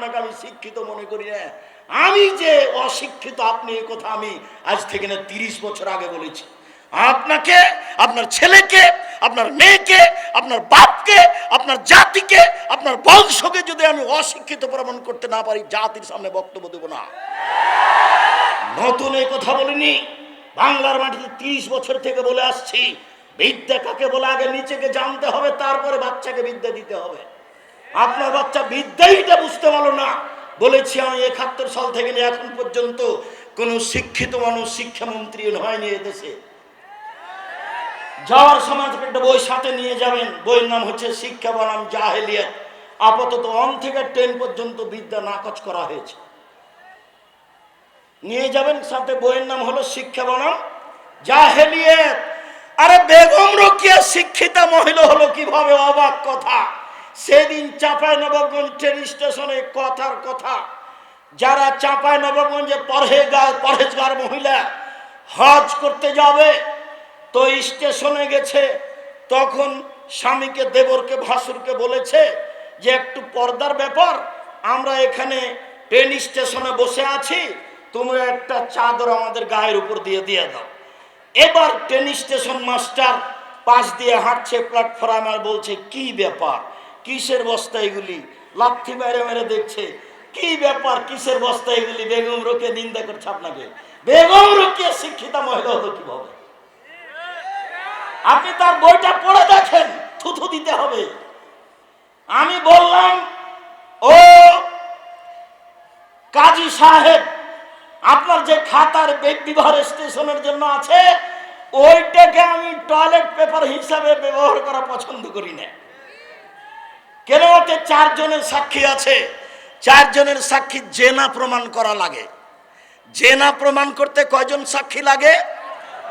আপনাকে আমি শিক্ষিত মনে করি না। আমি যে অশিক্ষিত আপনি এই কথা আমি আজ থেকে না 30 বছর আগে বলেছি। আপনাকে, আপনার ছেলেকে, আপনার মেয়েকে, আপনার বাপকে, আপনার জাতিকে, আপনার বংশকে যদি আমি অশিক্ষিত প্রমাণ করতে না পারি, জাতির সামনে বক্তব্য দেব না। নতুন এই কথা বলিনি, বাংলার মাটিতে 30 বছর থেকে বলে আসছি, বিদ্যা কাকে বলে আগে নিচেকে জানতে হবে, তারপরে বাচ্চাকে বিদ্যা দিতে হবে। আপনার বাচ্চা বিদ্যাইটা বুঝতে পারলো না। বলেছি আমি 71 সাল থেকে নিয়ে এখন পর্যন্ত কোন শিক্ষিত মানুষ শিক্ষামন্ত্রী হয়নি এদেশে। যাওয়ার সময় একটা বই সাথে নিয়ে যাবেন, বইয়ের নাম হচ্ছে শিক্ষা বনাম জাহেলিয়াত। আপাতত 1 থেকে 10 পর্যন্ত বিদ্যা নাকচ করা হয়েছে, নিয়ে যাবেন সাথে। বইয়ের নাম হলো শিক্ষা বনাম জাহেলিয়াত। আরে বেগম রোকেয়া শিক্ষিতা মহিলা হলো কিভাবে, অবাক কথা। সেদিন চাঁপাইনবাবগঞ্জ ট্রেন স্টেশনে কথার কথা, যারা চাঁপাইনবাবগঞ্জে পরহেজগার মহিলা হজ করতে যাবে, তো স্টেশনে গেছে, তখন স্বামীকে, দেবরকে, ভাসুরকে বলেছে যে একটু পর্দার ব্যাপার, আমরা এখানে ট্রেন স্টেশনে বসে আছি, তোমরা একটা চাদর আমাদের গায়ের উপর দিয়ে দাও। এবার ট্রেন স্টেশন মাস্টার পাশ দিয়ে হাঁটছে প্ল্যাটফর্মে, আর বলছে কি ব্যাপার, কিসের বস্তা এগুলি, লাথি মেরে মেরে দেখছে কি ব্যাপার, কিসের বস্তা এগুলি। বেগম রোকেয়া নিন্দা করছে আপনাকে। বেগম রোকেয়া শিক্ষিতা মহিলা হতো কিভাবে? আপনি তার বইটা পড়ে দেখেন, থুথু দিতে হবে। আমি বললাম, ও কাজী সাহেব, আপনার যে খাতার বিবাহ স্টেশনের জন্য আছে, ওইটাকে আমি টয়লেট পেপার হিসাবে ব্যবহার করা পছন্দ করি না। কেন? ওতে 4 জনের সাক্ষী আছে, 4 জনের সাক্ষী জেনা প্রমাণ করা লাগে। জেনা প্রমাণ করতে কয়জন সাক্ষী লাগে?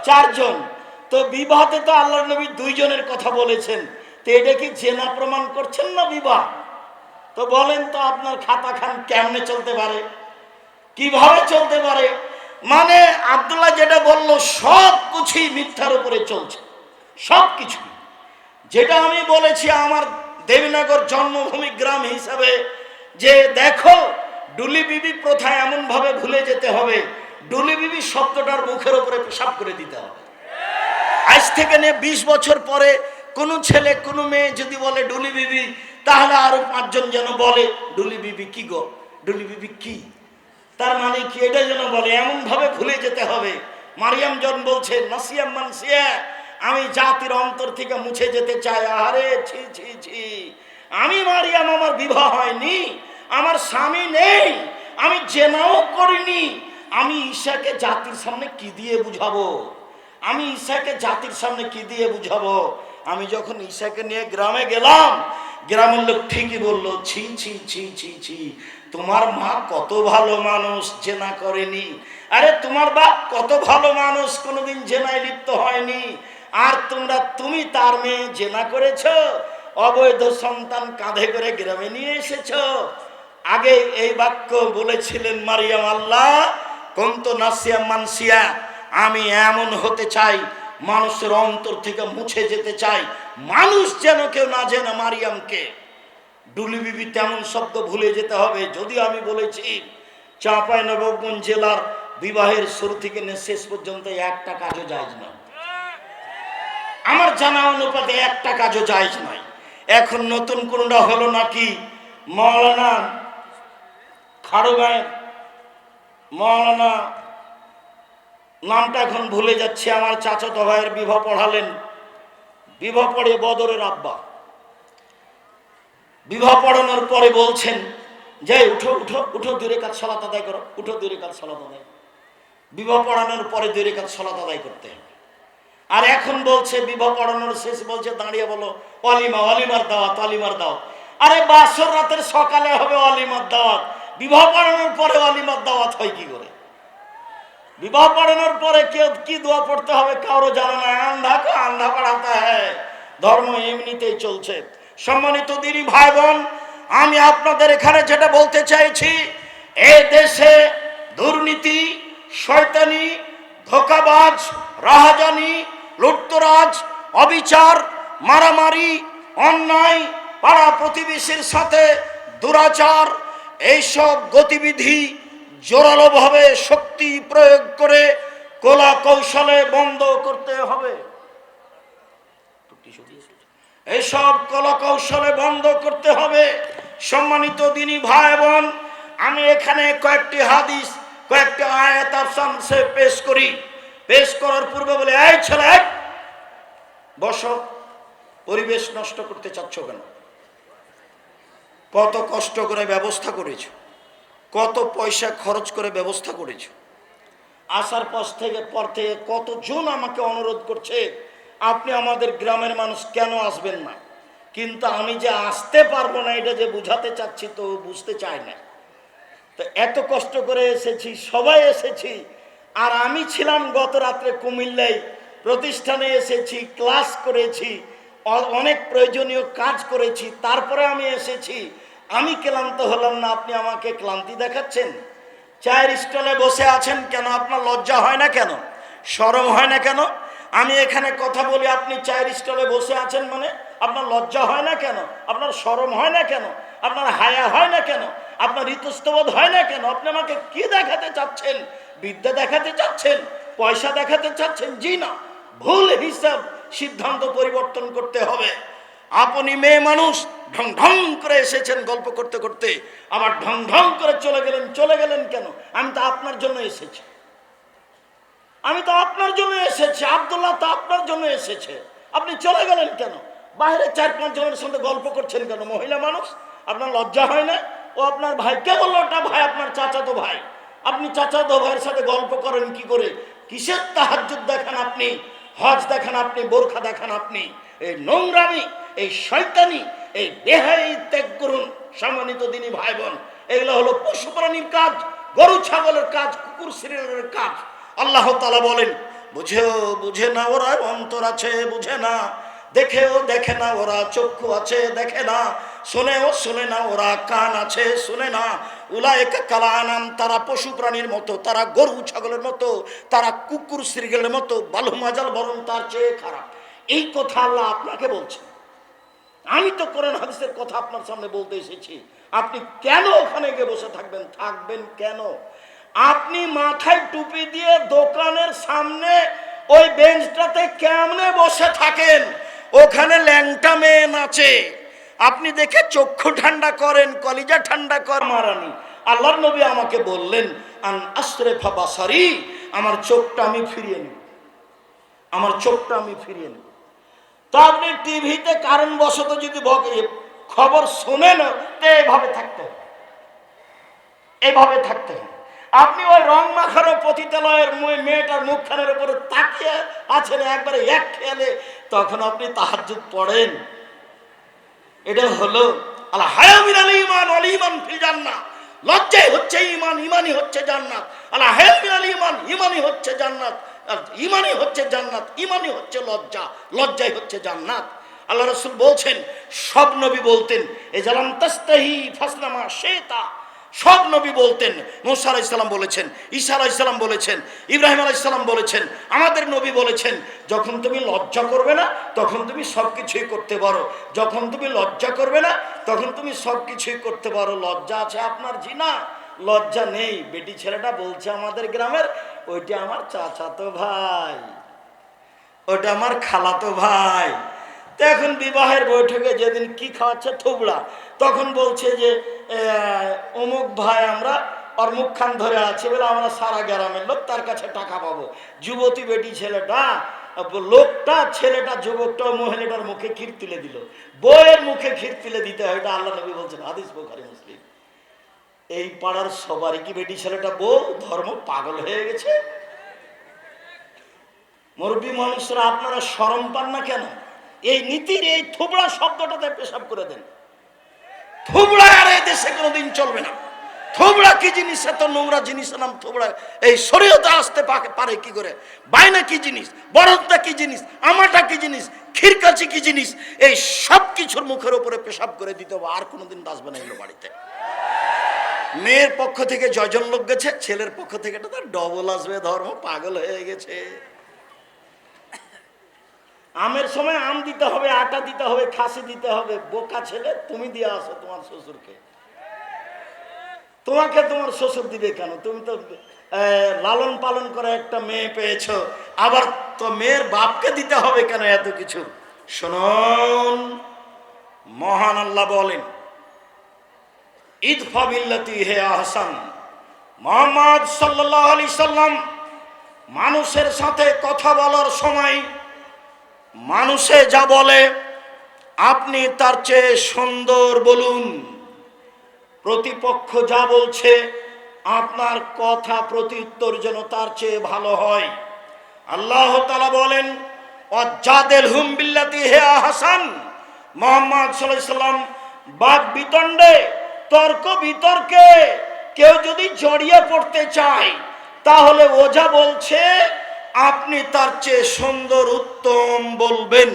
4 জন। তো বিবাহতে তো আল্লাহর নবী 2 জনের কথা বলেছেন, তো এটা কি জেনা প্রমাণ করছেন না বিবাহ? তো বলেন তো আপনার খাতা খান কেমনে চলতে পারে, কিভাবে চলতে পারে? মানে আব্দুল্লাহ যেটা বললো সব কিছুই মিথ্যার উপরে চলছে, সব কিছু। যেটা আমি বলেছি আমার দেবীনগর জন্মভূমি গ্রাম হিসাবে, যে দেখো ডুলি বিবি প্রথা এমন ভাবে ভুলে যেতে হবে, ডুলি বিবি শব্দটার মুখের উপরে পেশাব করে দিতে হবে। আজ থেকে নিয়ে 20 বছর পরে কোনো ছেলে কোনো মেয়ে যদি বলে ডুলি বিবি, তাহলে আরো 5 জন যেন বলে ডুলি বিবি কি গো, ডুলি বিবি কি, তার মানে কি, এটা যেন বলে, এমন ভাবে ভুলে যেতে হবে। মারিয়াম জন বলছে নাসিয়াম মানসিয়া, আমি জাতির অন্তর থেকে মুছে যেতে চাই। আরে ছি ছি ছি, আমি মারিয়াম, আমার বিবাহ হয়নি, আমার স্বামী নেই, আমি জেনাও করিনি, আমি ঈশাকে জাতির সামনে কি দিয়ে বুঝাবো? আমি ঈশাকে জাতির সামনে কি দিয়ে বুঝাবো? আমি যখন ঈশাকে নিয়ে গ্রামে গেলাম, গ্রামের লোক ঠিকই বললো, ছি ছি ছি ছি ছি, তোমার মা কত ভালো মানুষ, জেনা করেনি। আরে তোমার বাপ কত ভালো মানুষ, কোনোদিন জেনায় লিপ্ত হয়নি। আর তুমি তার মেয়ে জেনা করেছ, অবৈধ সন্তান কাঁধে করে গ্রামে নিয়ে এসেছ। আগে এই বাক্য বলেছিলেন মারিয়াম, আল্লাহ কুনতু নাসিয়াম মানসিয়া, আমি এমন হতে চাই, মানুষের অন্তর থেকে মুছে যেতে চাই, মানুষ যেন কেউ না জেনে মারিয়ামকে। ডুলি বিবি তেমন শব্দ ভুলে যেতে হবে। যদি আমি বলেছি চাঁপাইনবাবগঞ্জ জেলার বিবাহের শুরু থেকে শেষ পর্যন্ত একটা কাজও জায়েজ নয়, আমার জানা অনুপাতে একটা কাজও জায়েজ নয়। এখন নতুন কোনটা হলো নাকি, মাওলানা খাড়গাঁয়ের মাওলানা, নামটা এখন ভুলে যাচ্ছে, আমার চাচাতো ভাইয়ের বিবাহ পড়ালেন, বিবাহ পড়ে বদরের আব্বা, বিবাহ পড়ানোর পরে বলছেন যে উঠো উঠো উঠো, 2 রাকাত সালাত আদায় করো, উঠো 2 রাকাত সালাত আদায়। বিবাহ পড়ানোর পরে 2 রাকাত সালাত আদায় করতে হবে। আর এখন বলছে বিবাহ পড়ানোর শেষ বলছে দাঁড়িয়ে বলো অলিমা, অলিমার দাওয়াত, অলিমার দাওয়াত। আরে বাসর রাতের সকালে হবে অলিমার দাওয়াত, বিবাহ পড়ানোর পরে অলিমার দাওয়াত হয় কি করে? বিবাহ পড়ানোর পরে কেউ কি দোয়া পড়তে হবে কারো জানা নাই, আন্ধা কো আন্ধা পড়াতে হয়। ধর্ম এমনিতেই চলছে। সম্মানিত দিনী ভাই বোন, আমি আপনাদের এখানে যেটা বলতে চাইছি, এই দেশে দুর্নীতি, শয়তানি, ধোঁকাবাজ, রাহাজানি, লুটতরাজ, অবিচার, মারামারি, অন্যায়, পাড়া প্রতিবেশীর সাথে দুরাচার, এইসব গতিবিধি জোরালোভাবে শক্তি প্রয়োগ করে কলা কৌশলে বন্ধ করতে হবে। এইসব কলা কৌশলে বন্ধ করতে হবে। সম্মানিত দিনী ভাই বোন, আমি এখানে কয়েকটি হাদিস, কয়েকটি আয়াত আপনাকে পেশ করি। পেশ করার পূর্বে বলে, এই ছেলে বসো, পরিবেশ নষ্ট করতে চাচ্ছ কেন? কত কষ্ট করে ব্যবস্থা করেছ, কত পয়সা খরচ করে ব্যবস্থা করেছ। আসার পর থেকে কতজন আমাকে অনুরোধ করছে, আপনি আমাদের গ্রামের মানুষ কেন আসবেন না? কিন্তু আমি যে আসতে পারবো না এটা যে বুঝাতে চাচ্ছি তো বুঝতে চায় না। তো এত কষ্ট করে এসেছি, সবাই এসেছি। আর আমি ছিলাম গত রাত্রে কুমিল্লায়, প্রতিষ্ঠানে এসেছি, ক্লাস করেছি, অনেক প্রয়োজনীয় কাজ করেছি, তারপরে আমি এসেছি। আমি ক্লান্ত হলাম না, আপনি আমাকে ক্লান্তি দেখাচ্ছেন? চায়ের স্টলে বসে আছেন কেন? আপনার লজ্জা হয় না কেন? শরম হয় না কেন? আমি এখানে কথা বলি, আপনি চায়ের স্টলে বসে আছেন, মানে আপনার লজ্জা হয় না কেন? আপনার শরম হয় না কেন? আপনার হায়া হয় না কেন? আপনার ইতস্তবোধ হয় না কেন? আপনি আমাকে কি দেখাতে চাচ্ছেন? বিদ্যা দেখাতে চাচ্ছেন? পয়সা দেখাতে চাচ্ছেন? জি না, ভুল হিসাব, সিদ্ধান্ত পরিবর্তন করতে হবে। আপনি মেয়ে মানুষ, ঢং ঢং করে এসেছেন গল্প করতে করতে, আবার ঢং ঢং করে চলে গেলেন। চলে গেলেন কেন? আমি তো আপনার জন্য এসেছি, আমি তো আপনার জন্য এসেছি। আব্দুল্লাহ তো আপনার জন্য এসেছে, আপনি চলে গেলেন কেন? বাইরে 4-5 জনের সঙ্গে গল্প করছেন কেন? মহিলা মানুষ, আপনার লজ্জা হয় না? ও আপনার ভাই, কে বললো ওটা ভাই? আপনার চাচাতো ভাই। আপনি চাচাতো ভাইয়ের সাথে গল্প করেন কি করে? কিসের তাহাজ্জুদ দেখান আপনি, হজ দেখান আপনি, বোরখা দেখান আপনি? এই নোংরামি, এই শয়তানি, এই বেহাই ত্যাগ করুন। সম্মানিত দিনী ভাই বোন, এগুলো হলো পশু প্রাণীর কাজ, গরু ছাগলের কাজ, কুকুর শ্রেণীর কাজ। আল্লাহ তাআলা বলেন, বুঝে না ওরা, অন্তর আছে বুঝে না, দেখেও দেখে না ওরা, চক্ষু আছে দেখে না, শোনেও শোনে না ওরা, কান আছে শোনে না। উলাইকা কাল আনাম, তারা পশু প্রাণীর মতো, তারা গরু ছাগলের মতো, তারা কুকুর শ্রীগেলের মতো, বালুম আজাল, বরং তার চেয়ে খারাপ। এই কথা আল্লাহ আপনাকে বলছেন। আমি তো কোরআন হাদিসের কথা আপনার সামনে বলতে এসেছি। আপনি কেন ওখানে গিয়ে বসে থাকবেন? থাকবেন কেন? আপনি মাথায় টুপি দিয়ে দোকানের সামনে ওই বেঞ্চটাতে কেমনে বসে থাকেন? ওখানে ল্যাংটা মেয়ে নাচে, আপনি দেখে চক্ষু ঠান্ডা করেন, কলিজা ঠান্ডা কর মারানি। আল্লাহর নবী আমাকে বললেন, আন আসরিফা বাসারি, আমার চোখটা আমি ফিরিয়ে নেব, আমার চোখটা আমি ফিরিয়ে নেব। তো আপনি টিভিতে কারণবশত যদি খবর শোনেন, তো এইভাবে থাকতে হবে, এইভাবে থাকতে হবে। আপনি ওই রং মাখানো পতিতালয়ের মেয়েটার মুখখানের উপরে তাকিয়ে আছেন একবারে এক খেয়ালে, তখন আপনি তাহাজ্জুদ পড়েন। এটা হলো আল হায়া মিনাল ঈমান ওয়াল ঈমান ফিল জান্নাহ। লজ্জাই হচ্ছে ঈমান, ঈমানই হচ্ছে জান্নাত। আল হায়া মিনাল ঈমান, ঈমানই হচ্ছে জান্নাত, ঈমানই হচ্ছে জান্নাত, ঈমানই হচ্ছে লজ্জা, লজ্জাই হচ্ছে জান্নাত। আল্লাহ রাসূল বলছেন, সব নবী বলতেন, এজালাম তাস্তাহি ফাসনামা শেতা। সব নবী বলতেন। মুসা আলাইহিস সালাম বলেছেন, ঈসা আলাইহিস সালাম বলেছেন, ইব্রাহিম আলাইহিস সালাম বলেছেন, আমাদের নবী বলেছেন, যখন তুমি লজ্জা করবে না তখন তুমি সব কিছুই করতে পারো। যখন তুমি লজ্জা করবে না তখন তুমি সব কিছুই করতে পারো। লজ্জা আছে আপনার? জিনা, লজ্জা নেই। বেটি ছেলেটা বলছে আমাদের গ্রামের, ওইটা আমার চাচাতো ভাই, ওটা আমার খালাতো ভাই। তো এখন বিবাহের বৈঠকে যেদিন কি খাওয়াচ্ছে থুবড়া, তখন বলছে যে অমুক ভাই আমরা ওর মুখখান ধরে আছে বলে আমরা সারা গ্রামের লোক তার কাছে টাকা পাবো। যুবতী বেটি ছেলেটা, লোকটা, ছেলেটা, যুবকটা মহিলাটার মুখে ক্ষীর তুলে দিল। বউয়ের মুখে ক্ষীর তুলে দিতে হয়, এটা আল্লাহ নবী বলছেন, হাদিস বুখারী মুসলিম। এই পাড়ার সবারই কি বেটি ছেলেটা বউ ধর্ম পাগল হয়ে গেছে? মুরব্বী মানুষরা, আপনারা শরম পান না কেন? এই নীতির এই থুবড়া শব্দটাতে পেশাব করে দেন। থুবড়া আর এই দেশে কোনোদিন চলবে না। থুবড়া কি জিনিস? এত নোংরা জিনিস নাম থুবড়া এই শরীয়তে আসতে পারে কি করে? বাইনা কি জিনিস? বরদটা কি জিনিস? আমাটা কি জিনিস? খিরকাচি কি জিনিস? এই সব কিছুর মুখের উপরে পেশাব করে দিতে হবে, আর কোনোদিন আসবে না এগুলো বাড়িতে। মেয়ের পক্ষ থেকে জয়জন লোক গেছে, ছেলের পক্ষ থেকে এটা তার ডবল আসবে। ধর্ম পাগল হয়ে গেছে। আমের সময় আম দিতে হবে, আটা দিতে হবে, খাসি দিতে হবে। বোকা ছেলে, তুমি দিয়ে আসো তোমার শ্বশুরকে। তোমাকে তোমার শ্বশুর দিবে কেন? তুমি তো লালন পালন করে একটা মেয়ে পেয়েছো, আবার তো মেয়ের বাপকে দিতে হবে কেন এত কিছু? শুনুন, মহান আল্লাহ বলেন, ইদফা বিল্লাতি হে আহসান। মুহাম্মদ সাল্লাল্লাহু আলাইহি সাল্লাম মানুষের সাথে কথা বলার সময় মানুষে যা বলে আপনি তার চেয়ে সুন্দর বলুন। প্রতিপক্ষ যা বলছে আপনার কথা প্রত্যুত্তর যেন তার চেয়ে ভালো হয়। আল্লাহ তাআলা বলেন, ওয়াজাদিলহুম বিল্লাতি হে আহসান। মুহাম্মদ সাল্লাল্লাহু আলাইহি সাল্লাম বাদ বিতণ্ডে, তর্ক বিতর্কে কেউ যদি জড়িয়ে পড়তে চায়, তাহলে ও যা বলছে আপনি তার চেয়ে সুন্দর উত্তম বলবেন।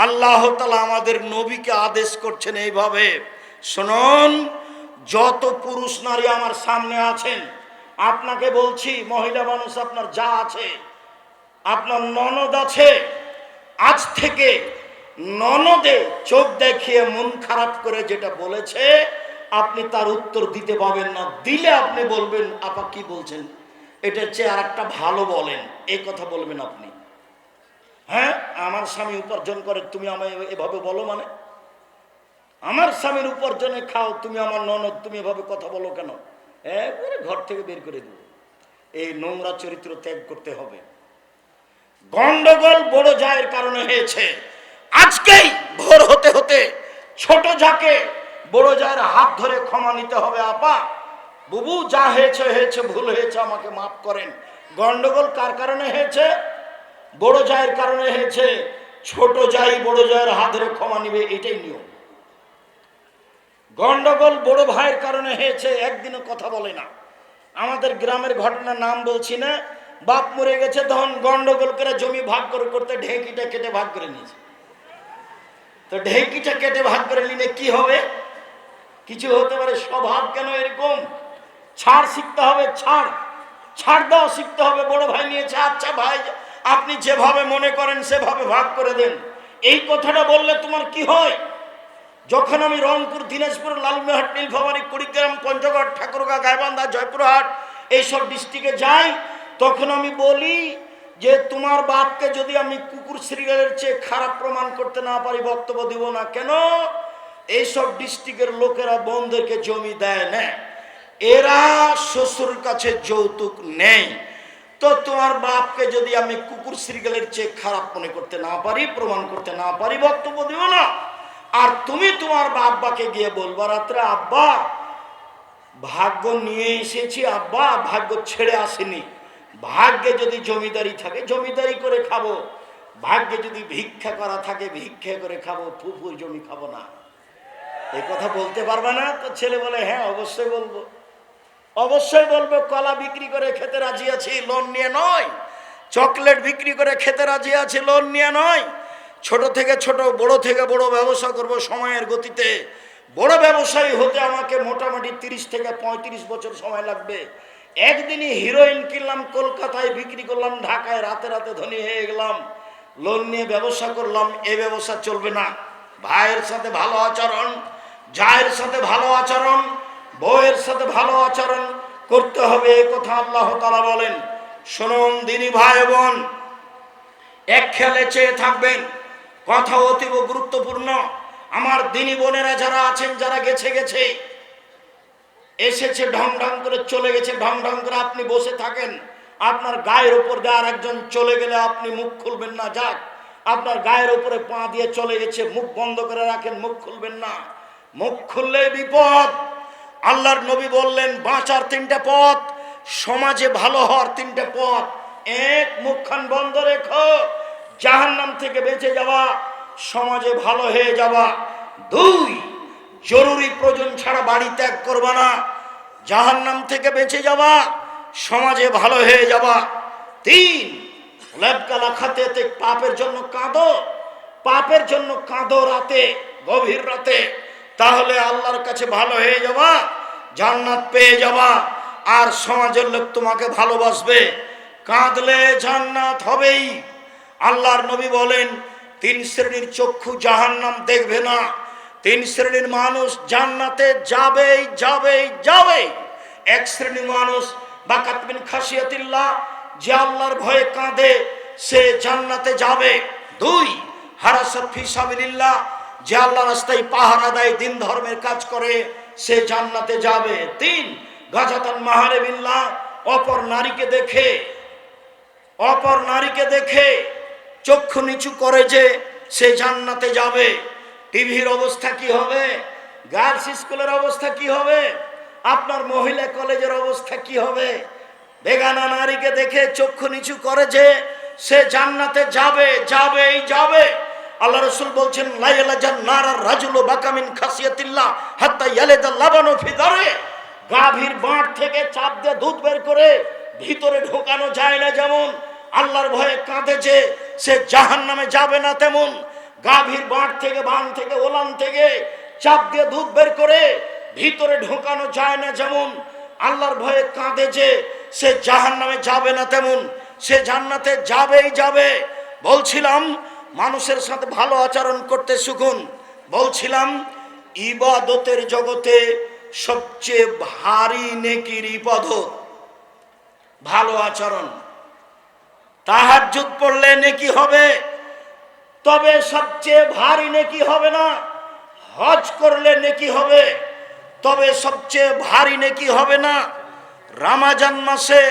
আল্লাহ তাআলা আমাদের নবীকে আদেশ করছেন এইভাবে। শুনুন, যত পুরুষ নারী আমার সামনে আছেন, আপনাকে বলছি, মহিলা মানুষ আপনার যা আছে, আপনার ননদ আছে, আজ থেকে ননদে চোখ দেখিয়ে মন খারাপ করে যেটা বলেছে আপনি তার উত্তর দিতে পাবেন না। দিলে আপনি বলবেন, আপা কি বলছেন, এটার চেয়ে আর একটা ভালো বলেন, এই কথা বলবেন আপনি। হ্যাঁ, আমার স্বামী উপার্জন করে, তুমি আমায় এভাবে বলো? মানে আমার স্বামীর উপার্জনে খাও, তুমি আমার ননদ, তুমি এভাবে কথা বলো কেন? একবারে ঘর থেকে বের করে দেব। এই নোংরা চরিত্র ত্যাগ করতে হবে। গন্ডগোল বড় জায়ের কারণে হয়েছে। আজকেই ভোর হতে হতে ছোট যাকে বড় জায়ের হাত ধরে ক্ষমা নিতে হবে। আপা, বুবু, যা হয়েছে হয়েছে, ভুল হয়েছে, আমাকে মাফ করেন। গন্ডগোল কার কারণে হয়েছে? বড় জায়ের কারণে হয়েছে। ছোট জাই বড় জায়ের হাত ধরে ক্ষমা নিবে, এটাই নিয়ম। গন্ডগোল বড় ভাইয়ের কারণে হয়েছে, একদিনও কথা বলে না। আমাদের গ্রামের ঘটনার নাম বলছি না, বাপ মরে গেছে, তখন গন্ডগোল করে জমি ভাগ করে করতে ঢেঁকিটা কেটে ভাগ করে নিয়েছে। তো ঢেঁকিটা কেটে ভাগ করে নিলে কি হবে? কিছু হতে পারে। স্বভাব কেন এরকম? ছাড় শিখতে হবে, ছাড় দেওয়া শিখতে হবে। বড় ভাই নিয়েছে, আচ্ছা ভাই আপনি যেভাবে মনে করেন সেভাবে ভাগ করে দেন। এই কথাটা বললে তোমার কি হয়? যখন আমি রংপুর, দিনাজপুর, লালমনিরহাট, নীলফামারী, কুড়িগ্রাম, পঞ্চগড়, ঠাকুরগাঁও, গাইবান্ধা, জয়পুরহাট এইসব ডিস্ট্রিক্টে যাই, তখন আমি বলি যে তোমার বাপকে যদি আমি কুকুর শ্রীগালের চেয়ে খারাপ প্রমাণ করতে না পারি, বক্তব্য দিব না। কেন? এইসব ডিস্ট্রিক্টের লোকেরা বোনদেরকে জমি দেয় না, এরা শ্বশুর কাছে যৌতুক নেই। তো তোমার বাপকে যদি আমি কুকুর শ্রীগালের চেয়ে খারাপ মনে করতে না পারি, প্রমাণ করতে না পারি, বক্তব্য দিব না। আর তুমি তোমার আব্বাকে গিয়ে বলবা রাত্রে, আব্বা ভাগ্য নিয়ে এসেছি, আব্বা ভাগ্য ছেড়ে আসেনি। ভাগ্যে যদি জমিদারি থাকে জমিদারি করে খাবো, ভাগ্যে যদি ভিক্ষা করা থাকে ভিক্ষা করে খাবো, ফুফুর জমি খাবো না। এই কথা বলতে পারবে না? তো ছেলে বলে, হ্যাঁ অবশ্যই বলবো, অবশ্যই বলবো। কলা বিক্রি করে খেতে রাজি আছি, লোন নিয়ে নয়। চকলেট বিক্রি করে খেতে রাজি আছি, লোন নিয়ে নয়। ছোট থেকে ছোট, বড় থেকে বড় ব্যবসা করব সময়ের গতিতে। বড় ব্যবসায়ী হতে আমাকে মোটামুটি 30 থেকে 35 বছর সময় লাগবে। একদিনই হিরোইন কিনলাম, কলকাতায় বিক্রি করলাম, ঢাকায় রাতে রাতে ধনী হয়ে গেলাম, লোন নিয়ে ব্যবসা করলাম। এ ব্যবসা চলবে না। ভাইয়ের সাথে ভালো আচরণ, জায়ের সাথে ভালো আচরণ, বউয়ের সাথে ভালো আচরণ করতে হবে, এ কথা আল্লাহ তাআলা বলেন। শুনুন দিনী ভাই বোন, এক খেয়ালে চেয়ে থাকবেন, কথা অতীব গুরুত্বপূর্ণ। আমার দিনী বোনেরা যারা আছেন, যারা গেছে এসেছে, ঢং ঢং করে চলে গেছে, ঢং ঢং করে আপনি বসে থাকেন, আপনার গায়ের উপর দিয়ে আর একজন চলে গেলে আপনি মুখ খুলবেন না। যাক, আপনার গায়ের উপরে পা দিয়ে চলে গেছে, মুখ বন্ধ করে রাখেন, মুখ খুলবেন না। মুখ খুললে বিপদ। আল্লাহর নবী বললেন, বাঁচার 3টে পথ, সমাজে ভালো হওয়ার 3টে পথ। এক, মুখখান বন্ধ রেখো, জাহান্নাম থেকে বেঁচে যাওয়া, সমাজে ভালো হয়ে যাওয়া। 2, জরুরি প্রয়োজন ছাড়া বাড়ি ত্যাগ করবা না, জাহান্নাম থেকে বেঁচে যাওয়া, সমাজে ভালো হয়ে যাওয়া। 3, লেবকালা খাতে পাপের জন্য কাঁদো, পাপের জন্য কাঁদো রাতে, গভীর রাতে, তাহলে আল্লাহর কাছে ভালো হয়ে যাবা, জান্নাত পেয়ে যাবা, আর সমাজের লোক তোমাকে ভালোবাসবে। কাঁদলে জান্নাত হবেই। আল্লাহর নবী বলেন, 3 শ্রেণীর চক্ষু জাহান্নাম দেখবে না, 3 শ্রেণীর মানুষ জান্নাতে যাবেই যাবেই যাবেই। এক শ্রেণী মানুষ বাকাত মিন খাশিয়াতিল্লাহ, যে আল্লাহর ভয়ে কাঁদে সে জান্নাতে যাবে। 2 হারাসাত ফি সাবিলিল্লাহ, যে আল্লাহর রাস্তায় পাহারা দেয়, দিন ধর্মের কাজ করে, সে জান্নাতে যাবে। 3 গাজাতান মাহারিবিল্লাহ, অপর নারীকে দেখে চক্ষু নিচু করে যে সে জান্নাতে যাবে। টিভির অবস্থা কি হবে? গার্লস স্কুলের অবস্থা কি হবে? আপনার মহিলা কলেজের অবস্থা কি হবে? বেগানা নারীকে দেখে চক্ষু নিচু করে যে সে জান্নাতে যাবে। আল্লাহ রাসূল বলছেন লা ইয়ালাজান নারার রাজুলু বাকামিন খাসিয়াতিল্লাহ হাত্তা ইয়ালাদা লাবানু ফি দারে, গাভীর বাঁট থেকে চাপ দিয়ে দুধ বের করে ভিতরে ঢোকানো যায় না, যেমন আল্লাহর ভয়ে কাঁদে যে সে জাহান্নামে যাবে না, তেমন গাভীর বাঁট থেকে, বান থেকে, ওলান থেকে চাপ দিয়ে দুধ বের করে ভিতরে ঢোকানো যায় না, যেমন আল্লাহর ভয়ে কাঁদে যে সে জাহান্নামে যাবে না, তেমন সে জান্নাতে যাবে। বলছিলাম মানুষের সাথে ভালো আচরণ করতে শিখুন। বলছিলাম ইবাদতের জগতে সবচেয়ে ভারী নেকির ইবাদত ভালো আচরণ। তাহাজ্জুদ পড়লে নেকি হবে, তবে সবচেয়ে ভারী নেকি হবে না। হজ করলে নেকি হবে, তবে সবচেয়ে ভারী নেকি হবে না। রমজান মাসে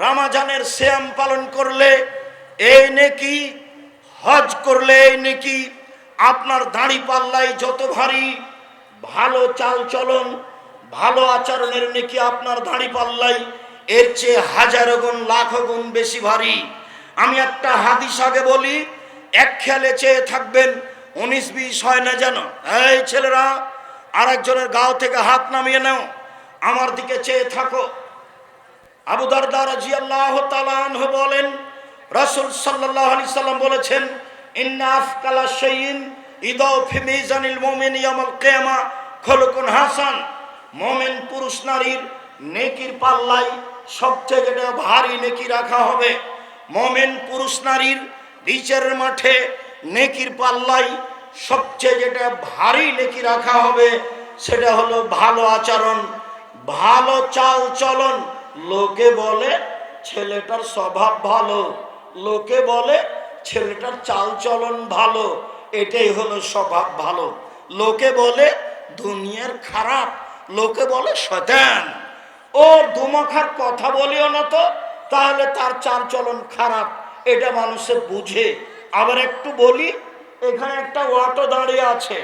রমজানের সিয়াম পালন করলে এই নেকি, হজ করলে এই নেকি। আপনার দাড়ি পাল্লাই যত ভারী, ভালো চাল চলন, ভালো আচরণের নেকি আপনার দাড়ি পাল্লাই এর চেয়ে হাজারো গুণ, লাখো গুণ বেশি ভারী। আমি একটা হাদিস আগে বলি, এক খেয়ালে চেয়ে থাকবেন, 19-20 হয় না যেন। এই ছেলেরা, আরেকজনের গাও থেকে হাত নামিয়ে নাও, আমার দিকে চেয়ে থাকো। আবু দারদা রাদিয়াল্লাহু তাআলা আনহু বলেন, রাসূল সাল্লাল্লাহু আলাইহি সাল্লাম বলেছেন, ইন্না আফকালা শাইইন ইদাউ ফি মিজানিল মুমিন ইয়াউমাল কিয়ামা খুলুকুন হাসান। মুমিন পুরুষ নারীর নেকির পাল্লায় সবচেয়ে যেটা ভারী নেকি রাখা হবে। মুমিন পুরুষ নারীর বিচারের মাঠে নেকির পাল্লায় সবচেয়ে যেটা ভারী নেকি রাখা হবে সেটা হলো ভালো আচরণ, ভালো চাল চলন। লোকে বলে ছেলেটার স্বভাব ভালো, লোকে বলে ছেলেটার চাল চলন ভালো, এটাই হলো স্বভাব ভালো। লোকে বলে দুনিয়ার খারাপ, লোকে বলে শয়তান। ও দুমুখার কথা বলিও না তো, তাহলে তার চাল চলন খারাপ, এটা মানুষে বুঝে। আবার একটু বলি, এখানে একটা অটো দাঁড়িয়ে আছে,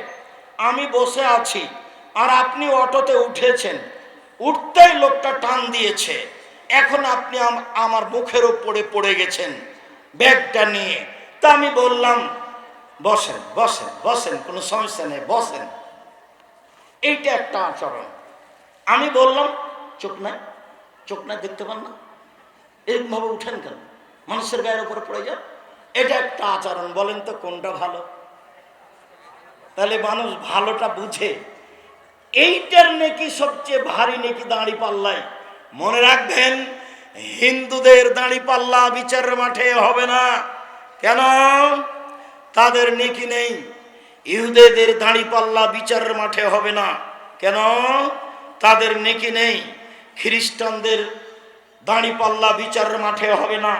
আমি বসে আছি, আর আপনি অটোতে উঠেছেন, উঠতেই লোকটা টান দিয়েছে, এখন আপনি আমার মুখের উপরে পড়ে গেছেন ব্যাগটা নিয়ে। তা আমি বললাম বসেন বসেন বসেন, কোনো সমস্যা নেই, বসেন। এইটা একটা আচরণ। আমি বললাম চোখ নাই দেখতে পান না, এরকমভাবে উঠেন কেন, মানুষের গায়ের উপরে পড়ে যান, এটা একটা আচরণ। বলেন তো কোনটা ভালো? তাহলে মানুষ ভালোটা বুঝে। এইটার নেকি সবচেয়ে ভারী নেকি দাঁড়ি পাল্লায়। মনে রাখবেন, হিন্দুদের দাঁড়ি পাল্লা বিচারের মাঠে হবে না। কেন? তাদের নেকি নেই। ইহুদিদের দাঁড়ি পাল্লা বিচারের মাঠে হবে না। কেন? তাদের নেকি নেই। খ্রিস্টানদের দাঁড়ি পাল্লা বিচারের মাঠে হবে না।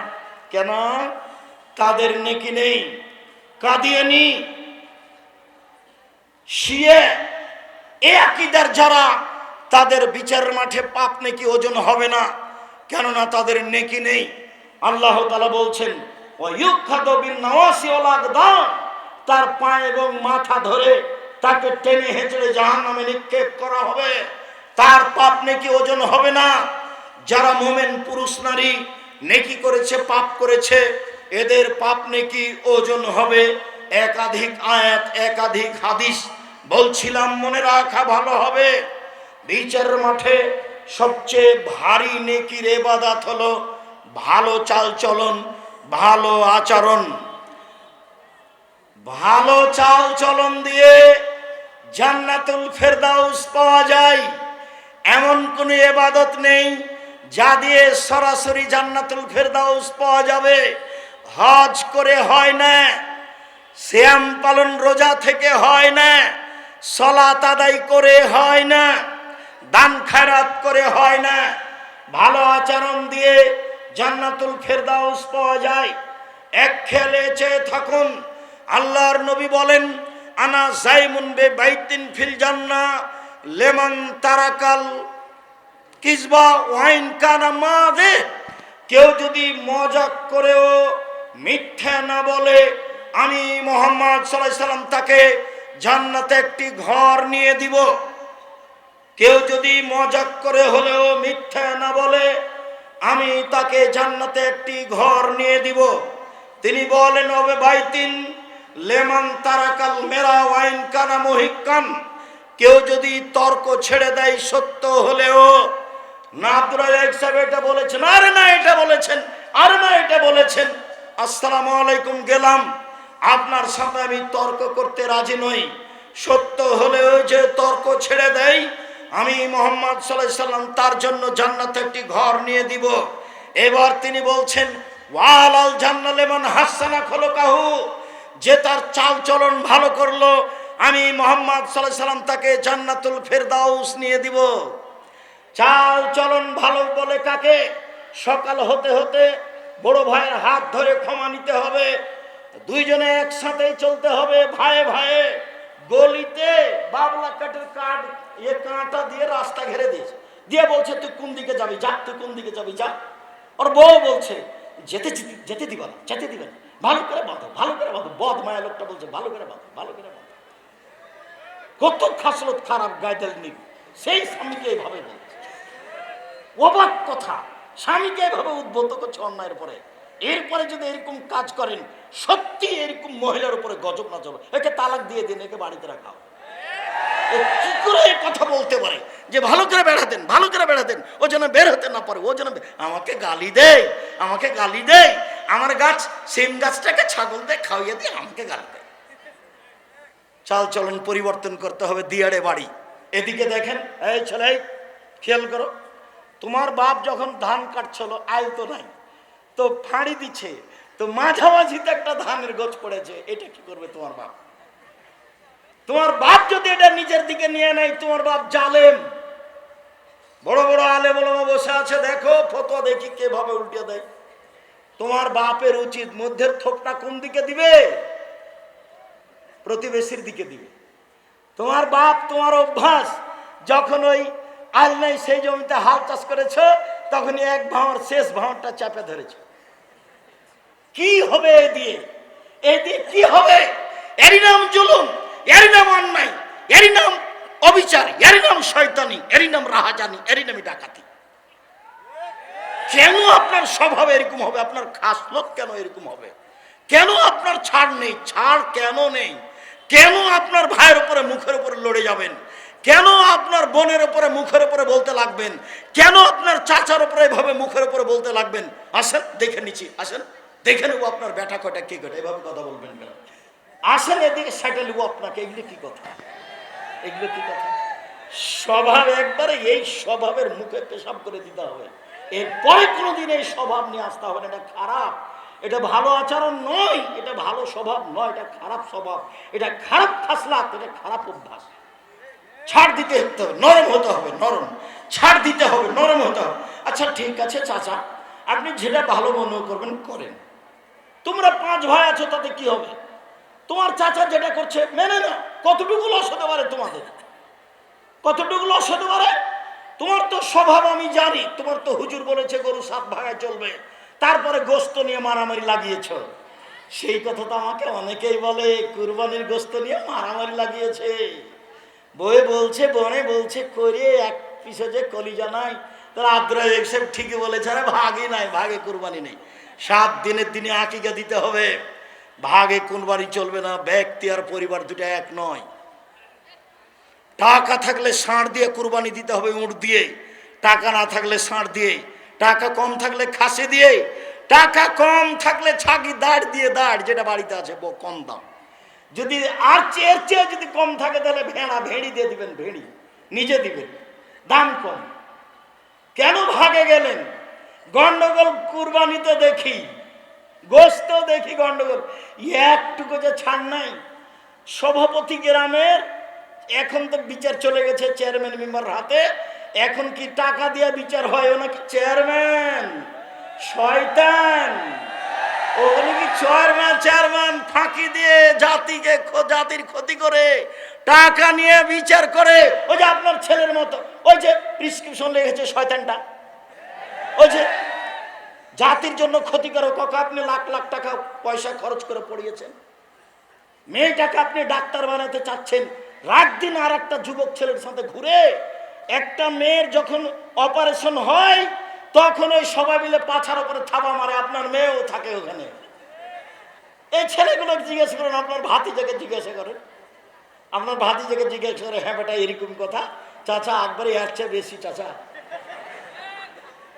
কেন? তাদের নেকি নেই। কাদিয়ানি, শিয়া, এ আকীদার যারা, তাদের বিচারের মাঠে পাপ নেকি ওজন হবে না, কেননা তাদের নেকি নেই। আল্লাহ তাআলা বলছেন ওয়ায়ুখাযু বিন নাওয়াসি ওয়াল আকদাম, তার পা এবং মাথা ধরে তাকে টেনে হেঁচড়ে জাহান্নামে নিক্ষেপ করা হবে, তার পাপ নেকি ওজন হবে না। যারা মুমিন পুরুষ নারী নেকি করেছে, পাপ করেছে, এদের পাপ নেকি ওজন হবে। একাধিক আয়াত, একাধিক হাদিস বলছিলাম, মনে রাখা ভালো হবে। বিচারের মাঠে সবচেয়ে ভারী নেকির ইবাদত হলো ভালো চাল চলন, ভালো আচরণ। ভালো চাল চলন দিয়ে জান্নাতুল ফেরদাউস পাওয়া যায়, এমন কোন ইবাদত নেই যা দিয়ে সরাসরি জান্নাতুল ফেরদাউস পাওয়া যাবে। হজ করে হয় না, সিয়াম পালন রোজা থেকে হয় না, সালাত আদায় করে হয় না, দান খায়রাত করে হয় না, ভালো আচরণ দিয়ে জান্নাতুল ফেরদাউস পাওয়া যায়। এক খেয়ালে চেয়ে থাকুন, আল্লাহর নবী বলেন, আনা জাইমুন বে বাইতিন ফিল জান্নাহ লেমান তারাকাল কিসবা ওয়াইন কানা মাযে। কেউ যদি মজাক করেও মিথ্যা না বলে, আমি মুহাম্মদ সাল্লাল্লাহু আলাইহি সাল্লাম তাকে জান্নাতে একটি ঘর নিয়ে দিব। কেউ যদি মজাক করে হলেও মিথ্যা না বলে, আমি তাকে জান্নাতে একটি ঘর নিয়ে দিব। তিনি বলেন, ওবে বাইতিন লেমান তারাকাল মেরা ওয়াইন কানা মুহিক্কান। কেউ যদি তর্ক ছেড়ে দেয় সত্য হলেও, না আব্দুর রাজ্জাক সাহেব এটা বলেছেন, আরে না এটা বলেছেন, আরে না এটা বলেছেন, আসসালামু আলাইকুম গেলাম, আপনার সাথে আমি তর্ক করতে রাজি নই। সত্য হলেও যে তর্ক ছেড়ে দেয়, আমি মুহাম্মদ সাল্লাল্লাহু আলাইহি সাল্লাম তার জন্য জান্নাতে একটি ঘর নিয়ে দিব। এবার তিনি বলছেন, ওয়ালাল জান্নাত লিমান হাসানা খুলুকাহু। যে তার চাল চলন ভালো করলো, আমি মুহাম্মদ সাল্লাল্লাহু আলাইহি সাল্লাম তাকে জান্নাতুল ফেরদাউস নিয়ে দিব। চাল চলন ভালো বলে কাকে? সকাল হতে হতে বড় ভাইয়ের হাত ধরে ক্ষমা নিতে হবে, দুইজনে একসাথেই চলতে হবে, ভাইয়ে ভাইয়ে। গলিতে বাবলা কাঠের কাঁটা দিয়ে রাস্তা ঘেরে দিয়েছে, দিয়ে বলছে তুই কোন দিকে যাবি যা, তুই কোন দিকে যাবি যা। ওর বউ বলছে যেতে যেতে দিবা না, যেতে দিবে না, ভালো করে বাঁধো, ভালো করে বাঁধো। বদ মায়া লোকটা বলছে ভালো করে বাঁধো, ভালো করে বাঁধো। কত খাসলত খারাপ গায়দাল নিবি, সেই স্বামীকে এইভাবে বলছে। অবাক কথা, স্বামীকে এভাবে উদ্বুদ্ধ করছে অন্যায়ের পরে। এরপরে যদি এরকম কাজ করেন, সত্যি এরকম মহিলার উপরে গজব না যাবে, একে তালাক দিয়ে দিন, একে বাড়িতে রাখা। কি করে এই কথা বলতে পারে যে ভালো করে বেড়াতেন, ভালো করে বেড়াতেন, ও যেন বের হতে না পারে, ও যেন আমাকে গালি দেয়, আমাকে গালি দেয়, আমার গাছ সেম গাছটাকে ছাগল দিয়ে খাওয়িয়ে দিয়ে আমাকে গালি দেয়। চাল চলন পরিবর্তন করতে হবে। দিয়াড়ে বাড়ি, এদিকে দেখেন, এই ছেলে খেয়াল করো, তোমার বাপ যখন ধান কাটছিল আয় তো নাই, তো ফাঁড়ি দিচ্ছে, তো মাঝামাঝিতে একটা ধানের গোছ পড়েছে, এটা কি করবে তোমার বাপ? তোমার বাপ যদি এটা নিজের দিকে নিয়ে নেয়, তোমার বাপ জালেম। বড় বড় আলেম ওলামা বসে আছে, দেখো ফতোয়া দেখি কিভাবে উল্টে দেয়। তোমার বাপের উচিত মধ্যের থোপটা কোন দিকে দিবে? প্রতিবেশীর দিকে দিবে। তোমার বাপ, তোমার অভ্যাস, যখন ওই আল নাই সেই জমিতে হাল চাষ করেছ, তখনই এক ভাঁড় শেষ ভাঁড়টা চাপে ধরেছ। কি হবে এ দিয়ে? এই দিয়ে কি হবে? এরই নাম জুলুম, এরই নাম অন্যায়, এরই নাম অবিচার, এরই নাম শয়তানি, এরই নাম রাহাজানি, এরই নামই ডাকাতি। কেন আপনার স্বভাব এরকম হবে? আপনার খাসলত কেন এরকম হবে? কেন আপনার ছাড় নেই? ছাড় কেন নেই? কেন আপনার ভাইয়ের উপরে মুখের উপরে লড়ে যাবেন? কেন আপনার বোনের উপরে মুখের উপরে বলতে লাগবেন? কেন আপনার চাচার উপরে এভাবে মুখের উপরে বলতে লাগবেন? আসেন দেখে নিচ্ছি, আসেন দেখে নেবো আপনার বেটা কটা কি করে, এভাবে কথা বলবেন কেন? আসেন এদিকে সেটা নেবো আপনাকে। এগুলো কি কথা? এগুলো কি কথা? স্বভাব একবারে এই স্বভাবের মুখে পেশাব করে দিতে হবে। এরপরে কোনোদিন এই স্বভাব নিয়ে আসতে হবে না। এটা খারাপ, এটা ভালো আচরণ নয়, এটা ভালো স্বভাব নয়, এটা খারাপ স্বভাব, এটা খারাপ খাসলাত, এটা খারাপ অভ্যাস। ছাড় দিতে হবে, নরম হতে হবে, নরম ছাড় দিতে হবে, নরম হতে হবে। আচ্ছা ঠিক আছে চাচা, আপনি যেটা ভালো মনে করবেন করেন। তোমরা 5 ভাই আছো, তাতে কি হবে? তোমার চাচা যেটা করছে মেনে না। কতটুকু লস হতে পারে তোমাদের? কতটুকু লস হতে পারে? তোমার তো স্বভাব আমি জানি, তোমার তো হুজুর বলেছে গরু 7 ভাগায় চলবে, তারপরে গোস্ত নিয়ে মারামারি লাগিয়েছ। সেই কথা তো আমাকে অনেকেই বলে, কুরবানির গোস্ত নিয়ে মারামারি লাগিয়েছে। বয়ে বলছে, বনে বলছে করে এক পিছে যে কলিজা নাই। তারা আব্দুর রাজ্জাক সাহেব ঠিকই বলেছে, আরে ভাগই নাই, ভাগে কুরবানি নেই। 7 দিনের দিনে আকিকা দিতে হবে, ভাগে কুরবানি চলবে না। ব্যক্তি আর পরিবার দুটা এক নয়। টাকা থাকলে ষাঁড় দিয়ে কুরবানি দিতে হবে, উট দিয়ে। টাকা না থাকলে ষাঁড় দিয়ে, টাকা কম থাকলে খাসি দিয়ে, টাকা কম থাকলে ছাগি দাঁড় দিয়ে, দাঁড় যেটা বাড়িতে আছে কম দাম। যদি আর চেয়ে চেয়ে যদি কম থাকে তাহলে ভেড়া, ভেড়ি দিয়ে দিবেন, ভেড়ি নিজে দিবেন, দাম কম। কেন ভাগে গেলেন? গন্ডগোল কুরবানিতে দেখি, গোস্ত দেখি গন্ডগোল, একটুকু যে ছাড় নাই। সভাপতি গ্রামের, এখন তো বিচার চলে গেছে চেয়ারম্যান মেম্বার হাতে, এখন কি টাকা দিয়ে বিচার হয়? ও নাকি চেয়ারম্যান, শয়তান। ওগুলো কি চেয়ারম্যান ফাঁকি দিয়ে জাতির ক্ষতি করে টাকা নিয়ে বিচার করে। ওই যে আপনার ছেলের মতো ওই যে প্রেসক্রিপশন লিখেছে শয়তানটা, ওই যে জাতির জন্য ক্ষতিকারক। আপনি লাখ লাখ টাকা পয়সা খরচ করে পড়িয়েছেন, মেয়েটাকে আপনি ডাক্তার বানাতে চাচ্ছেন, রাত দিন আর একটা যুবক ছেলের সাথে ঘুরে। একটা মেয়ের যখন অপারেশন হয় তখন ওই সবাই মিলে পাছার উপরে থাবা মারে, আপনার মেয়েও থাকে ওখানে। এই ছেলেগুলো জিজ্ঞেস করেন, আপনার ভাতিজাকে জিজ্ঞাসা করেন, আপনার ভাতিজাকে জিজ্ঞাসা করে, হ্যাঁ বেটা এরকম কথা, চাচা একবারই আসছে বেশি। চাচা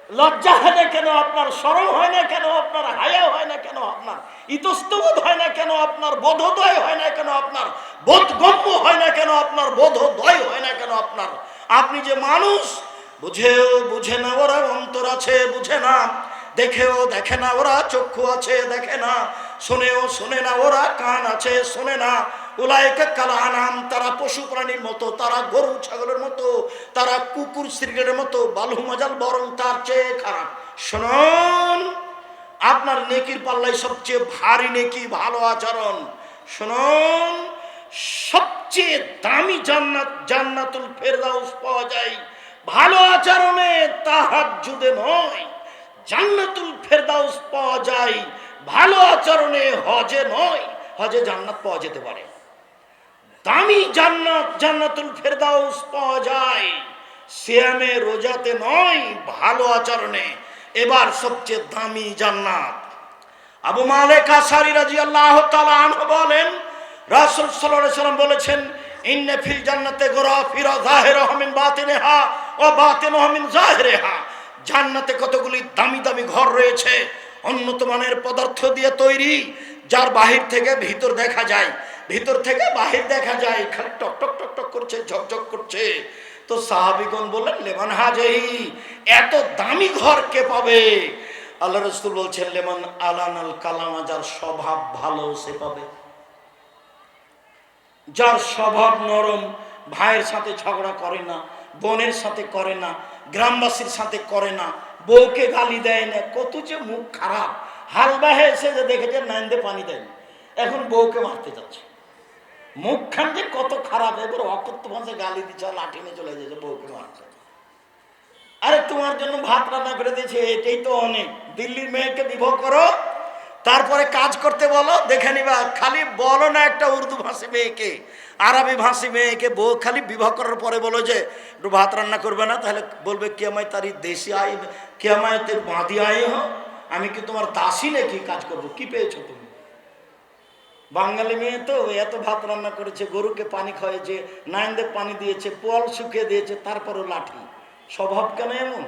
লজ্জা হয় না কেন আপনার? শরম হয় না কেন আপনার? হায়া হয় না কেন আপনার? ইতস্তবোধ হয় না কেন আপনার? বোধোদয় হয় না কেন আপনার? বোধগম্য হয় না কেন আপনার? বোধোদয় হয় না কেন আপনার? আপনি যে মানুষ, বুঝেও বুঝে না ওরা, অন্তর আছে বুঝে না, দেখেও দেখে না ওরা, চক্ষু আছে দেখে না, শোনেও শোনে না ওরা, কান আছে শোনে না। উলাইকা কাল আনাম, তারা পশু প্রাণীর মতো, তারা গরু ছাগলের মতো, তারা কুকুর শৃগালের মতো, বালু মজাল বরং তার চেয়ে খারাপ। শুনুন, আপনার নেকির পাল্লায় সবচেয়ে ভারী নেকি ভালো আচরণ। শুনুন, সবচেয়ে দামি জান্নাত, জান্নাতুল ফেরদাউস পাওয়া যায় ভালো আচরণে, তাহাজ্জুদে নয়। জান্নাতুল ফেরদাউস পাওয়া যায় ভালো আচরণে, হজে নয়। হজে জান্নাত পাওয়া যেতে পারে, দামি জান্নাত, জান্নাতুল ফেরদাউস পাওয়া যায় সিয়ামে, রোজাতে নয়, ভালো আচরণে। এবার সবচেয়ে দামি জান্নাত, আবু মালিক আশআরী রাদিয়াল্লাহু তাআলা আনহু বলেন, রাসূল সাল্লাল্লাহু আলাইহি ওয়াসাল্লাম বলেছেন, ইন্না ফিল জান্নাতে গরাফিরা যাহিরুহা মিন বাতিনিহা ওয়া বাতিনুহা মিন যাহিরিহা। জান্নাতে কতগুলি দামি দামি ঘর রয়েছে, উন্নত মানের পদার্থ দিয়ে তৈরি, যার বাহির থেকে ভিতর দেখা যায়, ভিতর থেকে বাহির দেখা যায়, খালি টক টক টক টক করছে, ঝকঝক করছে। তো সাহাবীগণ বললেন, লেমান হাজিহি, এত দামি ঘর কে পাবে? আল্লাহ রাসূল বলছেন, লেমান আলানাল কালামা, যার স্বভাব ভালো সে পাবে। যার স্বভাব নরম, ভাইয়ের সাথে ঝগড়া করে না, বোনের সাথে করে না, গ্রামবাসীর সাথে করে না, বউকে গালি দেয় না। কত যে মুখ খারাপ। হালবাহে এসে যে দেখেছে নাইন্দে পানি দেয়, এখন বউকে মারতে যাচ্ছে। মুখখান যে কত খারাপ, এবার অকথ্য ভাষায় গালি দিচ্ছে, লাঠি নিয়ে চলে যাচ্ছে, বউকে মারছে। আরে তোমার জন্য ভাত রান্না করে দিয়েছে, এটাই তো অনেক। দিল্লির মেয়েকে বিবাহ করো, তারপরে কাজ করতে বলো, দেখে নিবা। খালি বলো না একটা উর্দু ভাষী মেয়েকে, আরবি ভাষী মেয়েকে বউ খালি বিবাহ করার পরে বলো যে একটু ভাত রান্না করবে না, তাহলে বলবে কে আমায় তারি দেশি আই, কে আমায় তোর বাঁধি আয় হ, আমি কি তোমার দাসী নাকি কাজ করবো? কি পেয়েছো তুমি? বাঙালি মেয়ে তো এত ভাত রান্না করেছে, গরুকে পানি খাওয়াইছে, নাইন্দে পানি দিয়েছে, পোয়াল শুকিয়ে দিয়েছে, তারপরও লাঠি। স্বভাব কেন এমন?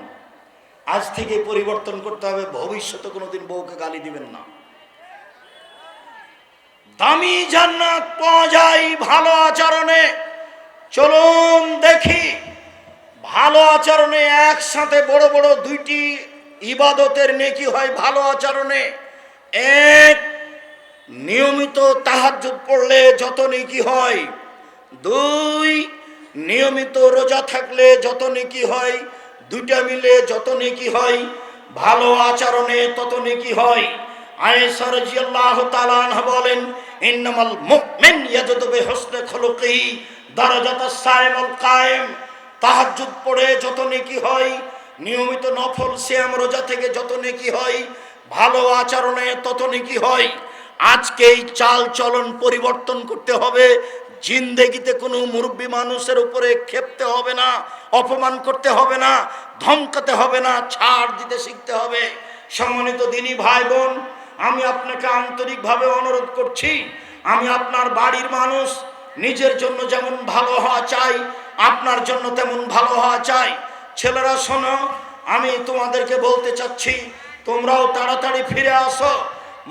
আজ থেকে পরিবর্তন করতে হবে, ভবিষ্যতে কোনোদিন বউকে গালি দিবেন না। দামি জান্নাত পাওয়া যায় ভালো আচরণে। চলুন দেখি, ভালো আচরণে একসাথে বড় বড় দুইটি ইবাদতের নেকি হয় ভালো আচরণে। এক, নিয়মিত তাহাজ্জুদ পড়লে যত নেকি হয়। দুই, নিয়মিত রোজা থাকলে যত নেকি হয়। দুইটা মিলে যত নেকি হয়, ভালো আচরণে তত নেকি হয়। আয়েশা রাদিয়াল্লাহু তাআলা আনহা বলেন, ইন্নামাল মুমিন ইয়াজদু বিহুসনি খুলুকিহি দারাজাতাস সাইমুল কায়েম। তাহাজ্জুদ পড়ে যত নেকি হয়, নিয়মিত নফল সিয়াম রোজা থেকে যত নেকি হয়, ভালো আচরণে তত নেকি হয়। আজকে এই চাল চলন পরিবর্তন করতে হবে। জিন্দেগিতে কোনো মুরব্বী মানুষের উপরে ক্ষেপতে হবে না, অপমান করতে হবে না, ধমকাতে হবে না, ছাড় দিতে শিখতে হবে। সম্মানিত দিনী ভাই বোন, আমি আপনাকে আন্তরিকভাবে অনুরোধ করছি, আমি আপনার বাড়ির মানুষ, নিজের জন্য যেমন ভালো হওয়া চাই, আপনার জন্য তেমন ভালো হওয়া চাই। ছেলেরা শোনো, আমি তোমাদেরকে বলতে চাচ্ছি, তোমরাও তাড়াতাড়ি ফিরে আসো।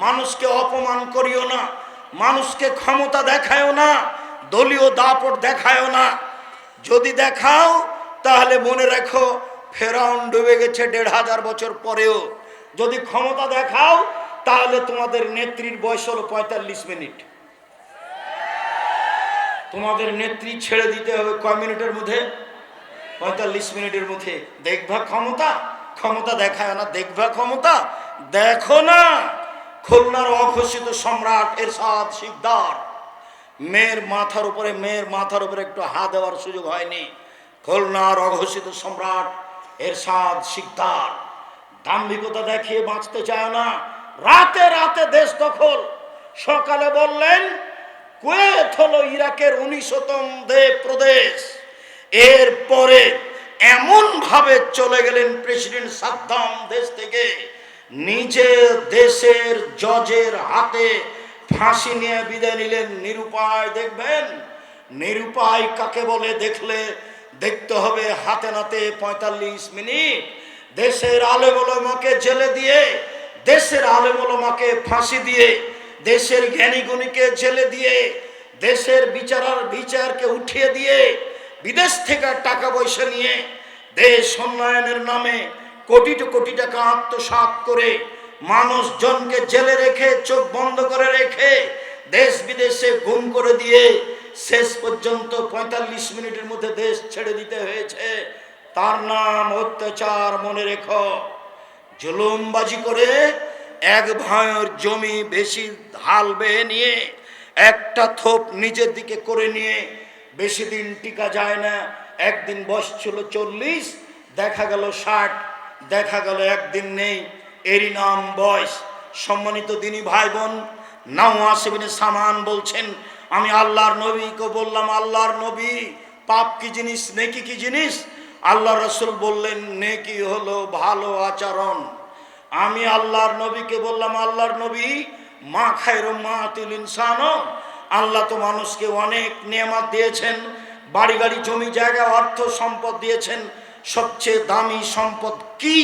মানুষকে অপমান করিও না, মানুষকে ক্ষমতা দেখায়ও না, দলীয় দাপট দেখায়ও না। যদি দেখাও তাহলে মনে রাখো, ফেরাউন ডুবে গেছে ১৫০০ বছর পরেও। যদি ক্ষমতা দেখাও তাহলে তোমাদের নেত্রীর বয়স হলো ৪৫ মিনিট। তোমাদের নেত্রী ছেড়ে দিতে হবে কয় মিনিটের মধ্যে? 45 মিনিটের মধ্যে দেখবা ক্ষমতা, ক্ষমতা দেখায় না, দেখবা ক্ষমতা দেখো না। খুলনার অঘোষিত সম্রাট এরশাদ শিকদার, মেয়ের মাথার উপরে একটু হাত দেওয়ার সুযোগ হয়নি। খুলনার অঘোষিত সম্রাট এরশাদ শিকদার দাম্ভিকতা দেখিয়ে বাঁচতে চায় না। রাতে রাতে দেশ দখল। সকালে বললেন কুয়েত হলো ইরাকের 19তম প্রদেশ। এরপরে এমন ভাবে চলে গেলেন প্রেসিডেন্ট সাদ্দাম দেশ থেকে, নিজের দেশের জজের হাতে ফাঁসি নিয়ে বিদায় নিলেন। নিরুপায়। দেখবেন নিরুপায় কাকে বলে দেখতে হবে হাতে নাতে 45 মিনিট। দেশের আলেম ওলামাকে জেলে দিয়ে, দেশের আলেম ওলামাকে ফাঁসি দিয়ে, দেশের জ্ঞানী গুণীকে জেলে দিয়ে, দেশের বিচারকে উঠিয়ে দিয়ে, বিদেশ থেকে টাকা পয়সা নিয়ে দেশ উন্নয়নের নামে কোটি কোটি টাকা আত্মসাৎ করে মানুষজনকে জেলে রেখে, চোখ বন্ধ করে রেখে, দেশ বিদেশে গুম করে দিয়ে শেষ পর্যন্ত 45 মিনিটের মধ্যে দেশ ছেড়ে দিতে হয়েছে। তার নাম অত্যাচার। মনে রেখো, জুলুমবাজি করে এক ভাইয়ের জমি বেশি হাল বেয়ে নিয়ে একটা থোপ নিজের দিকে করে নিয়ে বেশি দিন টিকা যায় না। একদিন বয়স ছিল 40, দেখা গেল 60, দেখা গেল একদিন নেই, এরই নাম বয়স। সম্মানিত দিনী ভাই বোন, নাওয়াস ইবনে সামান বলছেন, আমি আল্লাহর নবীকে বললাম, আল্লাহর নবী পাপ কি জিনিস, নেকি কি জিনিস? আল্লাহ রসুল বললেন, নেকি হলো ভালো আচরণ। আমি আল্লাহর নবীকে বললাম, আল্লাহর নবী মা খায়রু মাতিল ইনসান, আল্লাহ তো মানুষকে অনেক নেয়ামত দিয়েছেন, বাড়ি গাড়ি জমি জায়গা অর্থ সম্পদ দিয়েছেন, সবচেয়ে দামি সম্পদ কি?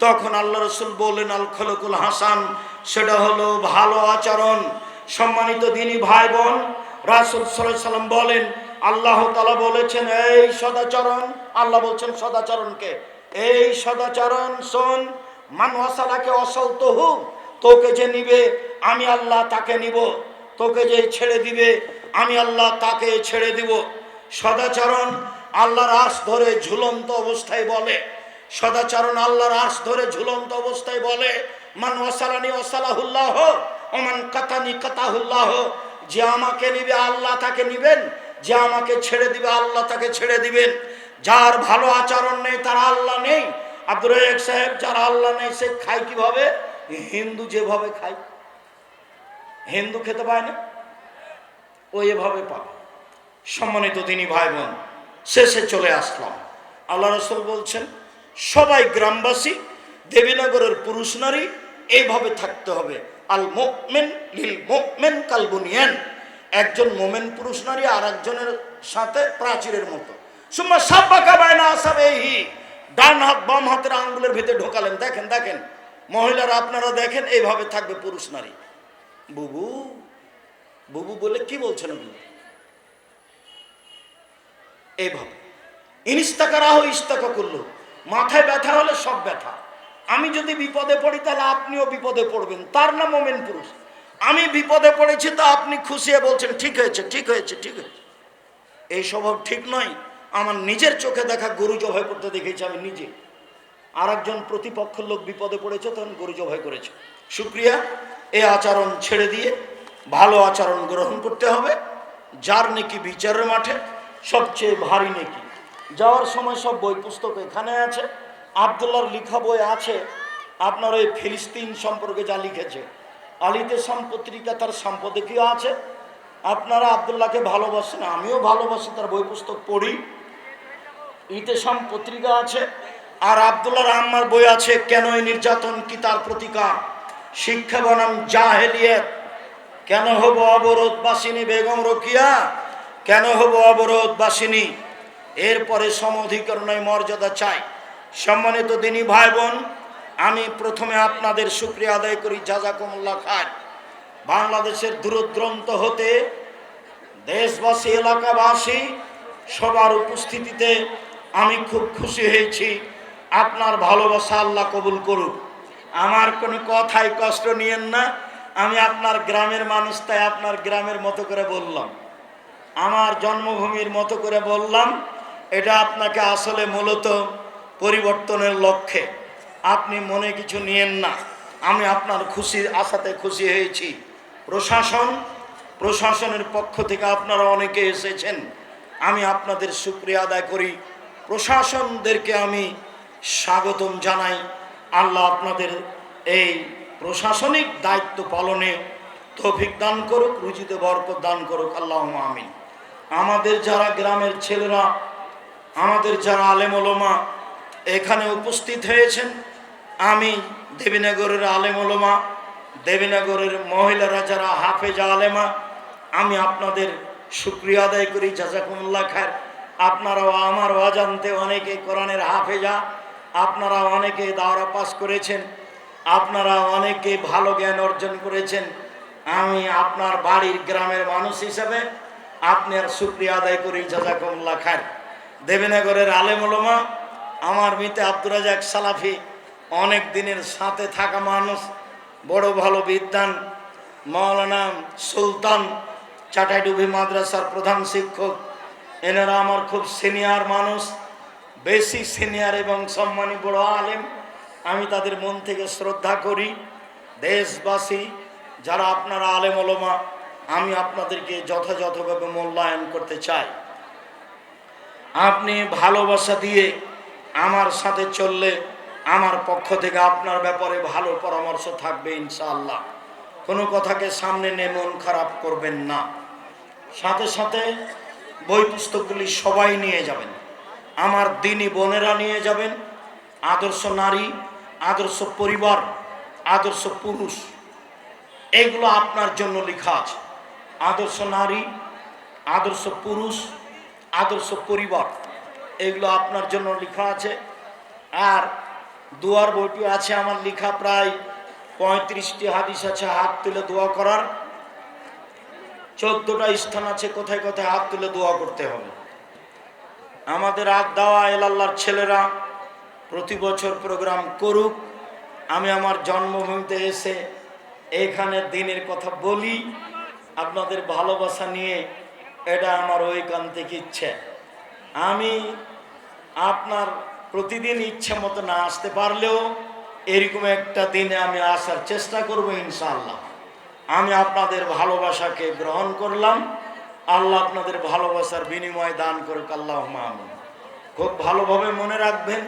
তখন আল্লাহ রসুল বললেন, আল খলকুল হাসান, সেটা হলো ভালো আচরণ। সম্মানিত দিনী ভাই বোন, রাসূল সাল্লাল্লাহু আলাইহি সাল্লাম বলেন, আল্লাহ তাআলা বলেছেন এই সদাচরণ, আল্লাহ বলছেন সদাচরণকে, এই সদাচরণ শোন, মান ওয়াসালাকে ওয়াসালতুহু, তোকে যে নিবে আমি আল্লাহ তাকে নিব, তোকে যে ছেড়ে দিবে আমি আল্লাহ তাকে ছেড়ে দিব। সদাচরণ আল্লাহর আরশ ধরে ঝুলন্ত অবস্থায় বলে, সদাচরণ আল্লাহর আরশ ধরে ঝুলন্ত অবস্থায় বলে, মান ওয়াসালানি ওয়াসালাহুল্লাহ ওয়া মান কাতানি কাতাহুল্লাহ, যে আমাকে নিবে আল্লাহ তাকে নিবেন, যে আমাকে ছেড়ে দিবে আল্লাহ তাকে ছেড়ে দিবেন। যার ভালো আচরণ নেই তার আল্লাহ নেই। আব্দুর রাজ্জাক সাহেব, যার আল্লাহ নেই সে খায় কিভাবে? হিন্দু যেভাবে খায়, হিন্দু খেতে পায় না, ও এভাবে পাবে। সম্মানিত দিনী ভাই বোন, শেষে চলে আসলাম। আল্লাহ রসুল বলছেন সবাই গ্রামবাসী, দেবীনগরের পুরুষ নারী এইভাবে থাকতে হবে। আল মুমিন লিল মুমিন কাল বুনিয়ান, একজন মোমেন পুরুষ নারী আর একজনের সাথে প্রাচীরের মতো। সুম্মা সাব্বাকা বাইনা আসাবিহি, ডান হাত বাম হাতের আঙ্গুলের ভিতরে ঢোকালেন। দেখেন দেখেন মহিলারা, আপনারা দেখেন এইভাবে থাকবে পুরুষ নারী। বুবু বুবু বলে কি বলছেন আপনি? এইভাবে ইনিস্তাকারাহ ইস্তাকা করলো, মাথায় ব্যথা হলে সব ব্যথা। আমি যদি বিপদে পড়ি তাহলে আপনিও বিপদে পড়বেন, তার নাম মোমেন পুরুষ। আমি বিপদে পড়েছি তো আপনি খুশিয়ে বলছেন ঠিক হয়েছে ঠিক হয়েছে ঠিক হয়েছে। এই স্বভাব ঠিক নয়। আমার নিজের চোখে দেখা গরু জবাই করতে দেখেছি আমি নিজে। আর একজন প্রতিপক্ষ লোক বিপদে পড়েছে, তখন গরু জবাই করেছে। শুক্রিয়া, এই আচরণ ছেড়ে দিয়ে ভালো আচরণ গ্রহণ করতে হবে। যার নেকি বিচারের মাঠে সবচেয়ে ভারী নেকি। যাওয়ার সময় সব বই পুস্তক এখানে আছে, আবদুল্লাহর লেখা বই আছে। আপনার ওই ফিলিস্তিন সম্পর্কে যা লিখেছে, আলিতেসাম পত্রিকা তার সম্পাদকীয় আছে। আপনারা আবদুল্লাহকে ভালোবাসেন, আমিও ভালোবাসি, তার বই পুস্তক পড়ি। ইতেসাম পত্রিকা আছে। আর আবদুল্লাহর আম্মার বই আছে, কেন এই নির্যাতন কি তার প্রতিকার, শিক্ষা বনাম জাহেলিয়াত, কেন হব অবরোধবাসিনী বেগম রোকিয়া, কেন হব অবরোধবাসিনী, এরপরে সমঅধিকরণের মর্যাদা চাই। সম্মানিত দিনী ভাই বোন, আমি প্রথমে আপনাদের শুকরিয়া আদায় করি, জাযাকুমুল্লাহ খায়র। বাংলাদেশের দূরদূরান্ত হতে দেশবাসী এলাকাবাসী সবার উপস্থিতিতে আমি খুব খুশি হয়েছি। আপনার ভালোবাসা আল্লাহ কবুল করুক। আমার কোনো কথায় কষ্ট নিয়েন না, আমি আপনার গ্রামের মানুষ, তাই আপনার গ্রামের মতো করে বললাম, আমার জন্মভূমির মতো করে বললাম। এটা আপনাকে আসলে মূলত পরিবর্তনের লক্ষ্যে, আপনি মনে কিছু নিয়েন না। আমি আপনার খুশির আশাতে খুশি হয়েছি। প্রশাসনের পক্ষ থেকে আপনারা অনেকে এসেছেন, আমি আপনাদের শুকরিয়া আদায় করি। প্রশাসনদেরকে আমি স্বাগতম জানাই। আল্লাহ আপনাদের এই প্রশাসনিক দায়িত্ব পালনে তৌফিক দান করুক, রুজিতে বরকত দান করুক, আল্লাহুম্মা আমিন। আমাদের যারা গ্রামের ছেলেরা, আমাদের যারা আলেম ওলামা এখানে উপস্থিত হয়েছেন, আমি দেবীনগরের আলেম ওলামা, দেবীনগরের মহিলারা যারা হাফেজা আলেমা, আমি আপনাদের শুকরিয়া আদায় করি, জাযাকুমুল্লাহ খায়র। আপনারাও আমার অজান্তে অনেকে কোরআনের হাফেজা, আপনারা অনেকে দাওরা পাস করেছেন, আপনারা অনেকে ভালো জ্ঞান অর্জন করেছেন। আমি আপনার বাড়ির গ্রামের মানুষ হিসাবে আপনার শুকরিয়া আদায় করি, জাযাকুমুল্লাহ খায়র। দেবীনগরের আলেম ওলামা, আমার মিতে আব্দুর রাজাক সালাফি অনেক দিনের সাথে থাকা মানুষ, বড় ভালো বিদ্বান মাওলানা সুলতান চাটাইডুবি মাদ্রাসার প্রধান শিক্ষক, এনারা আমার খুব সিনিয়র মানুষ, বেশি সিনিয়র এবং সম্মানী বড় আলেম। আমি তাদের মন থেকে শ্রদ্ধা করি। দেশবাসী যারা আপনারা আলেম ওলামা, আমি আপনাদেরকে যথাযথভাবে মূল্যায়ন করতে চাই। আপনি ভালোবাসা দিয়ে আমার সাথে চললে আমার পক্ষ থেকে আপনার ব্যাপারে ভালো পরামর্শ থাকবে ইনশাআল্লাহ। কোনো কথাকে সামনে নিয়ে মন খারাপ করবেন না। সাথে সাথে বই পুস্তকগুলি সবাই নিয়ে যাবেন, আমার দিনী বোনেরা নিয়ে যাবেন। আদর্শ নারী, আদর্শ পরিবার, আদর্শ পুরুষ, এগুলো আপনার জন্য লেখা আছে। আদর্শ নারী, আদর্শ পুরুষ, আদর্শ পরিবার, এগুলো আপনার জন্য লেখা আছে। আর দোয়ার বইটি আছে আমার লেখা, প্রায় 35টি হাদিস আছে হাত তুলে দোয়া করার, 14টা স্থান আছে কোথায় কোথায় হাত তুলে দোয়া করতে হবে। আমাদের দাওয়া এলাল্লাহর ছেলেরা প্রতি বছর প্রোগ্রাম করুক। আমি আমার জন্মভূমিতে এসে এখানে দিনের কথা বলি আপনাদের ভালোবাসা নিয়ে, এটা আমার ঐকান্তিক ইচ্ছে। আমি আপনার প্রতিদিন ইচ্ছে মতো না আসতে পারলেও এরকম একটা দিনে আমি আসার চেষ্টা করব ইনশাআল্লাহ। আমি আপনাদের ভালোবাসাকে গ্রহণ করলাম। আল্লাহ আপনাদের ভালোবাসার বিনিময় দান করুক, আল্লাহুম্মা আমিন। খুব ভালোভাবে মনে রাখবেন।